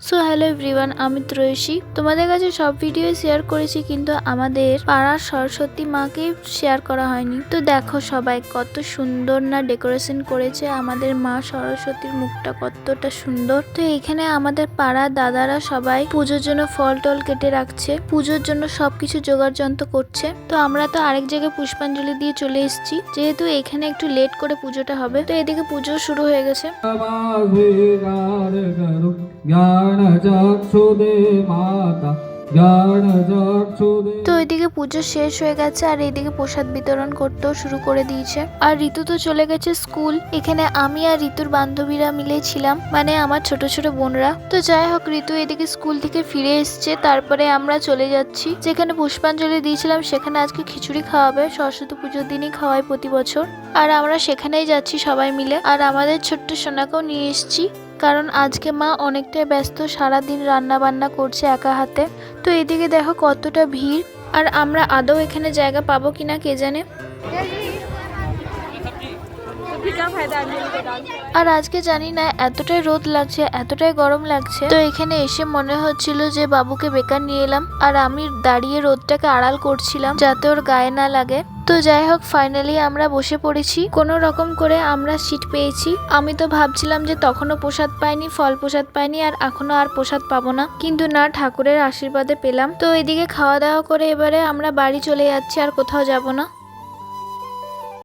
So hello everyone, আমি ত্রয়সী। তোমাদের কাছে সব ভিডিও শেয়ার করেছি, কিন্তু আমাদের পাড়ার সরস্বতী মাকে শেয়ার করা হয়নি। তো দেখো সবাই কত সুন্দর না ডেকোরেশন করেছে, আমাদের মা সরস্বতীর মুখটা কতটা সুন্দর। তো এখানে আমাদের পাড়ার দাদারা সবাই পুজোর জন্য ফল টল কেটে রাখছে, পুজোর জন্য সবকিছু জোগাড় যন্ত্র করছে। তো আমরা তো আরেক জায়গায় পুষ্পাঞ্জলি দিয়ে চলে এসেছি, যেহেতু এখানে একটু লেট করে পুজোটা হবে। তো এদিকে পুজো শুরু হয়ে গেছে। তো ওইদিকে পুজো শেষ হয়ে গেছে, আর এইদিকে প্রসাদ বিতরণ করতেও শুরু করে দিয়েছে। আর ঋতু তো চলে গেছে স্কুল। এখানে আমি আর ঋতুর বান্ধবীরা মিলে ছিলাম, মানে আমার ছোট ছোট বোনরা। তো যাই হোক, ঋতু এদিকে স্কুল থেকে ফিরে এসছে, তারপরে আমরা চলে যাচ্ছি যেখানে পুষ্পাঞ্জলি দিয়েছিলাম। সেখানে আজকে খিচুড়ি খাওয়াবে, সরস্বতী পুজোর দিনই খাওয়াই প্রতি বছর। আর আমরা সেখানেই যাচ্ছি সবাই মিলে। আর আমাদের ছোট্ট সোনাকেও নিয়ে এসেছি, কারণ আজকে মা অনেকটাই ব্যস্ত, সারাদিন রান্না বান্না করছে একা হাতে। তো এদিকে দেখো কতটা ভিড়, আর আমরা আদৌ এখানে জায়গা পাবো কিনা কে জানে। আর আজকে জানি না এতটাই রোদ লাগছে, এতটাই গরম লাগছে। তো এখানে এসে মনে হচ্ছিল যে বাবুকে বেকার নিয়ে এলাম, আর আমি দাঁড়িয়ে রোদটাকে আড়াল করছিলাম যাতে ওর গায়ে না লাগে। তো যাই হোক, ফাইনালি আমরা বসে পড়েছি, কোনো রকম করে আমরা সিট পেয়েছি। আমি তো ভাবছিলাম যে তখনও প্রসাদ পাইনি, ফল প্রসাদ পাইনি, আর এখনো আর প্রসাদ পাবো না, কিন্তু না, ঠাকুরের আশীর্বাদে পেলাম। তো এদিকে খাওয়া দাওয়া করে এবারে আমরা বাড়ি চলে যাচ্ছি, আর কোথাও যাব না।